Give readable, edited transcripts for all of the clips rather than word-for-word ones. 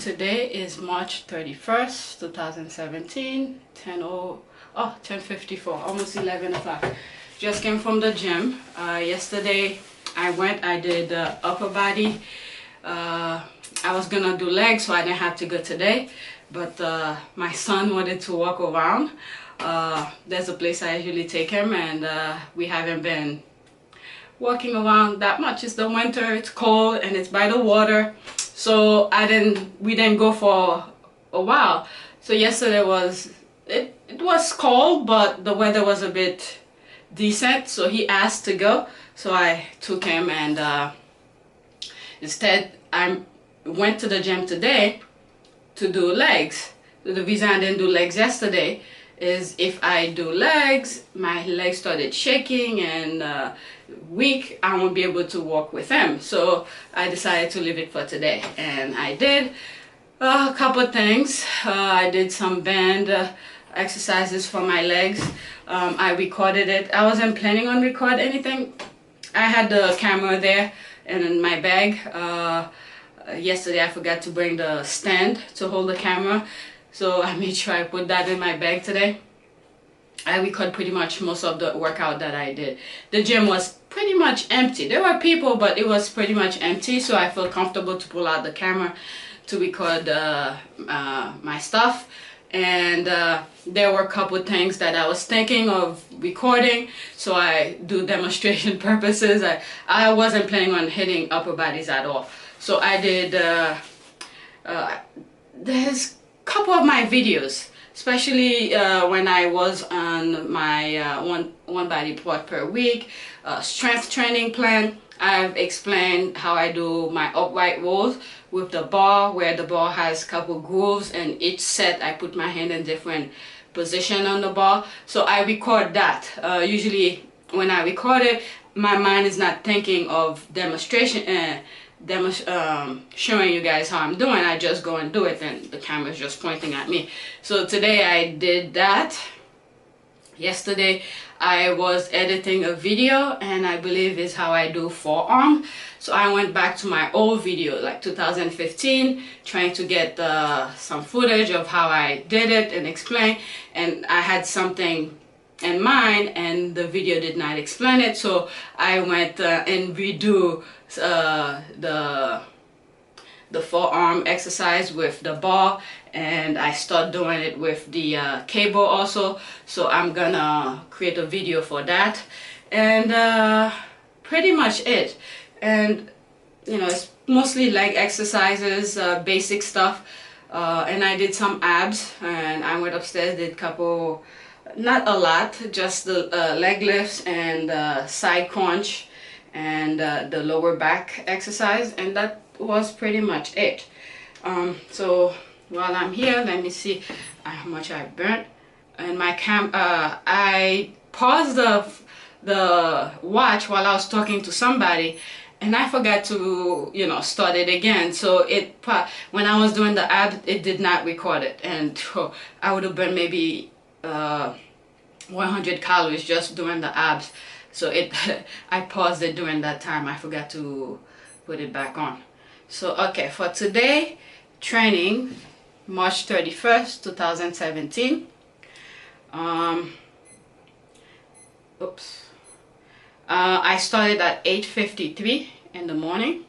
Today is March 31st, 2017, 10:54, almost 11 o'clock. Just came from the gym. Yesterday I did upper body. I was gonna do legs, so I didn't have to go today, but my son wanted to walk around. There's a place I usually take him, and we haven't been walking around that much. It's the winter, it's cold, and it's by the water, so we didn't go for a while. So yesterday it was cold, but the weather was a bit decent, so he asked to go, so I took him, and instead I went to the gym today to do legs. The reason I didn't do legs yesterday is if I do legs, my legs started shaking and weak, I won't be able to walk with him. So I decided to leave it for today, and I did a couple things. I did some band exercises for my legs. I recorded it. I wasn't planning on recording anything. I had the camera there and in my bag. Yesterday I forgot to bring the stand to hold the camera, so I made sure I put that in my bag today. I recorded pretty much most of the workout that I did. The gym was pretty much empty. There were people, but it was pretty much empty, so I felt comfortable to pull out the camera to record my stuff. And there were a couple things that I was thinking of recording, so I do demonstration purposes. I wasn't planning on hitting upper bodies at all. So I did, there's a couple of my videos, especially when I was on my one body part per week strength training plan. I've explained how I do my upright rows with the bar, where the bar has a couple grooves, and each set I put my hand in different position on the bar. So I record that. Usually when I record it, my mind is not thinking of demonstration showing you guys how I'm doing. I just go and do it, and the camera's just pointing at me. So today I did that. Yesterday I was editing a video, and I believe is how I do forearm. So I went back to my old video, like 2015, trying to get some footage of how I did it and explain, and I had something in mind and the video did not explain it, so I went and redo the forearm exercise with the bar, and I start doing it with the cable also. So I'm gonna create a video for that, and pretty much it. And you know, it's mostly leg exercises, basic stuff, and I did some abs, and I went upstairs, did a couple, not a lot, just the leg lifts and side crunch and the lower back exercise, and that was pretty much it. So while I'm here, let me see how much I burnt. And my I paused the watch while I was talking to somebody, and I forgot to, you know, start it again. So when I was doing the abs, it did not record it, and I would have been maybe 100 calories just doing the abs. So I paused it during that time. I forgot to put it back on. So okay, for today training, March 31st, 2017. I started at 8:53 in the morning.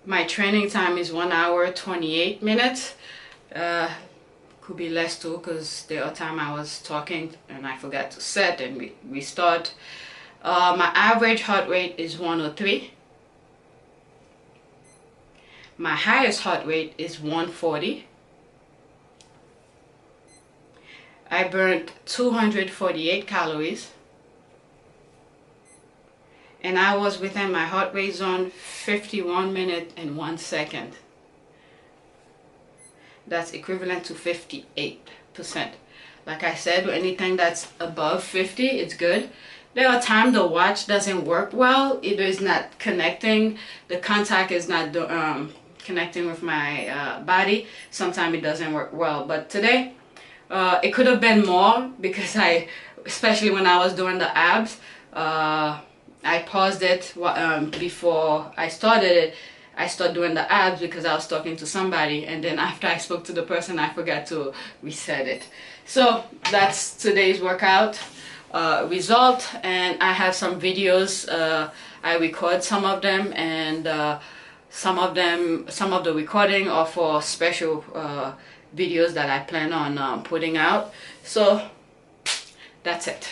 My training time is 1 hour 28 minutes. Could be less too, because there are times I was talking and I forgot to set and restart. My average heart rate is 103. My highest heart rate is 140. I burned 248 calories, and I was within my heart rate zone 51 minutes and 1 second. That's equivalent to 58%. Like I said, anything that's above 50, it's good. There are times the watch doesn't work well. Either it's not connecting, the contact is not connecting with my body. Sometimes it doesn't work well. But today, it could have been more, because especially when I was doing the abs, I paused it before I started it. I started doing the abs because I was talking to somebody, and then after I spoke to the person, I forgot to reset it. So that's today's workout result, and I have some videos. I record some of them, and some of the recording are for special videos that I plan on putting out. So that's it.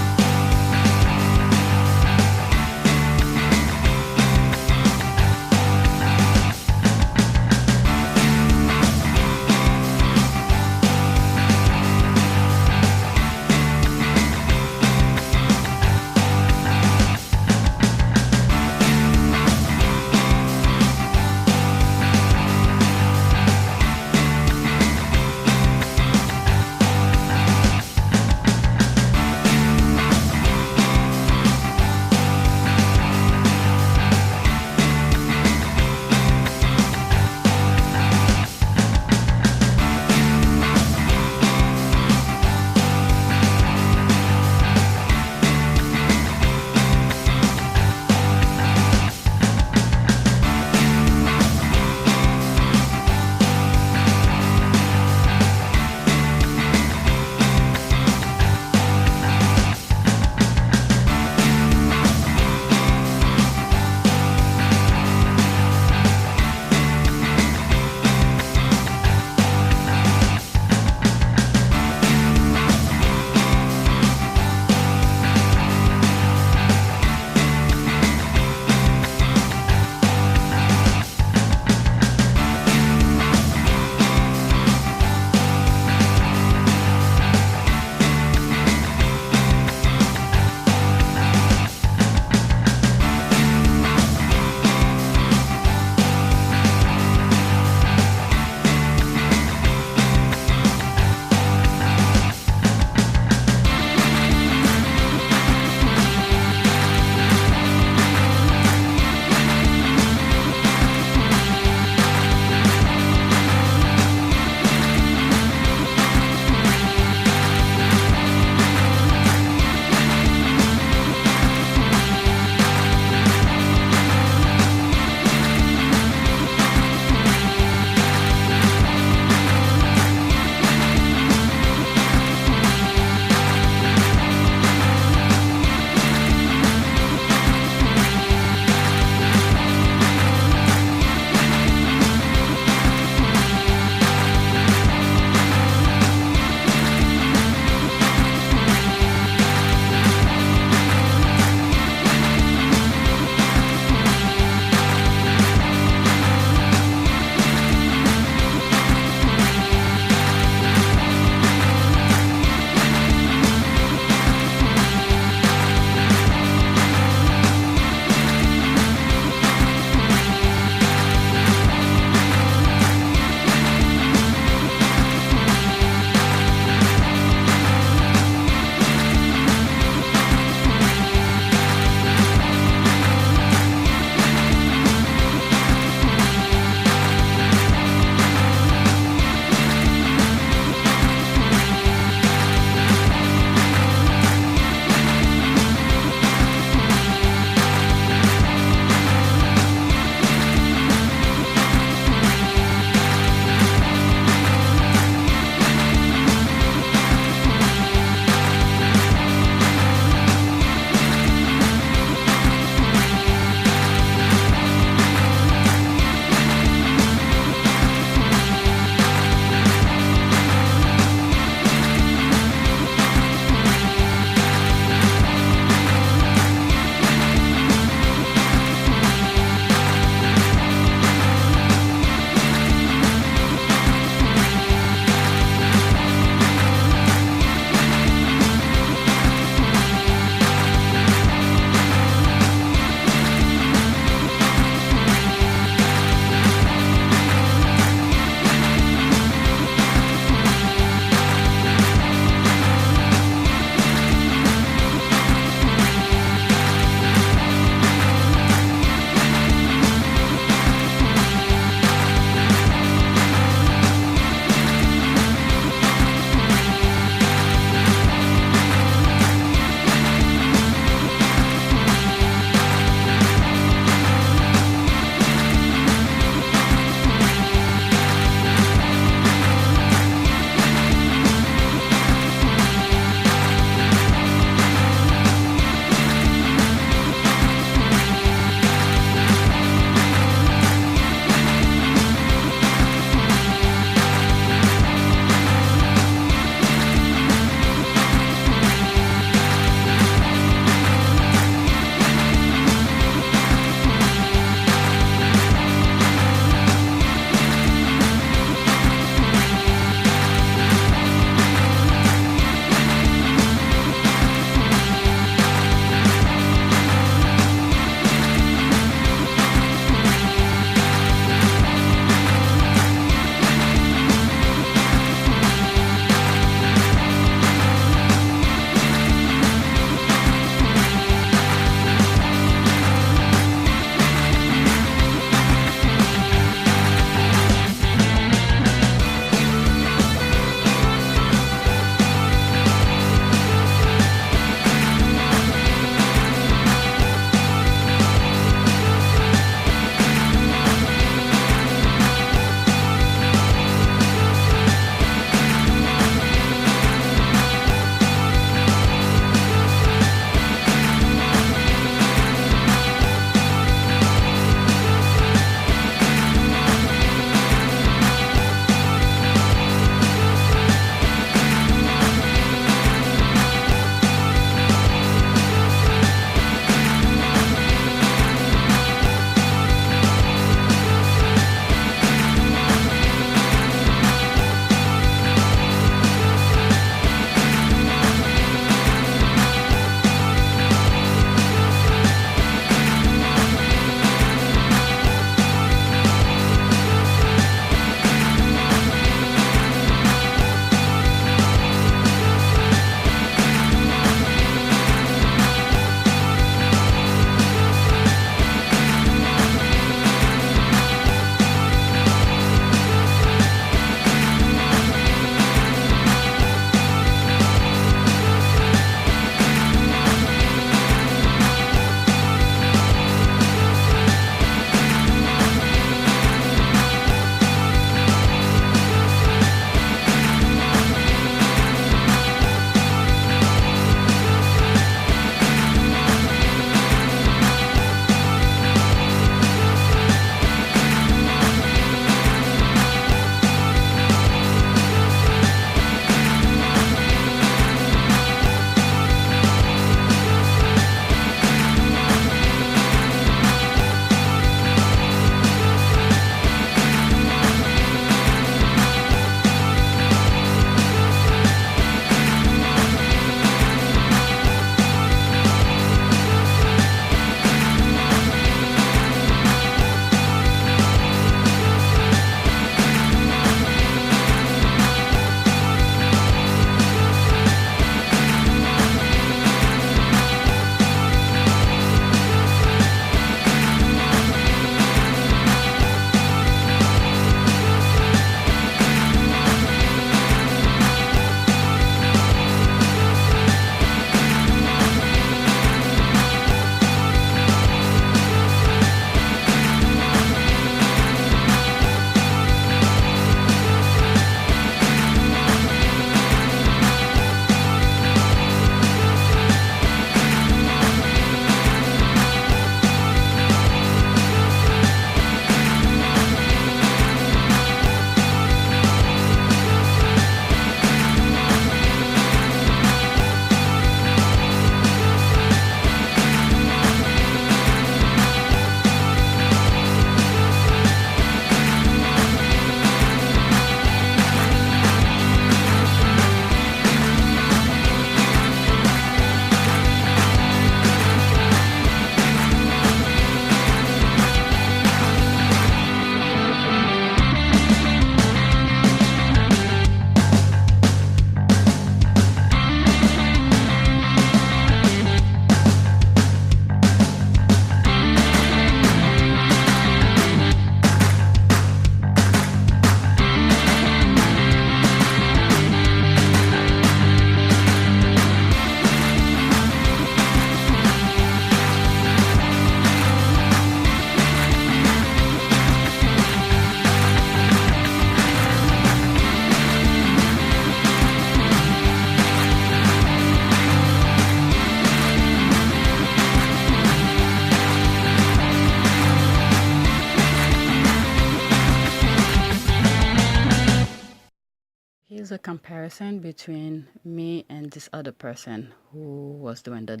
is a comparison between me and this other person who was doing the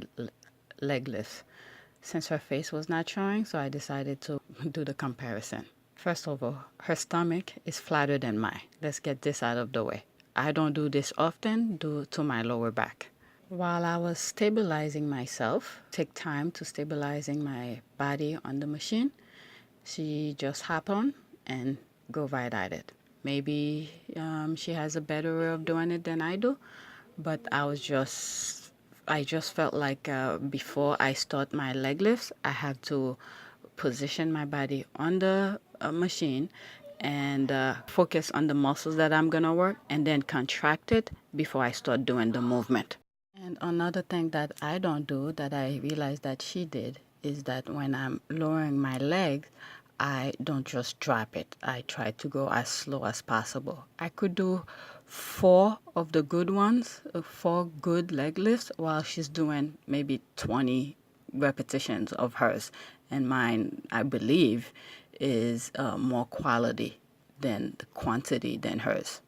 leg lifts. Since her face was not showing, so I decided to do the comparison. First of all, her stomach is flatter than mine. Let's get this out of the way. I don't do this often due to my lower back. While I was stabilizing myself, take time to stabilizing my body on the machine, she just hop on and go right at it. Maybe she has a better way of doing it than I do, but I just felt like before I start my leg lifts, I have to position my body on the machine and focus on the muscles that I'm gonna work, and then contract it before I start doing the movement. And another thing that I don't do that I realized that she did is that when I'm lowering my legs, I don't just drop it. I try to go as slow as possible. I could do 4 good leg lifts while she's doing maybe 20 repetitions of hers. And mine, I believe, is more quality than the quantity than hers.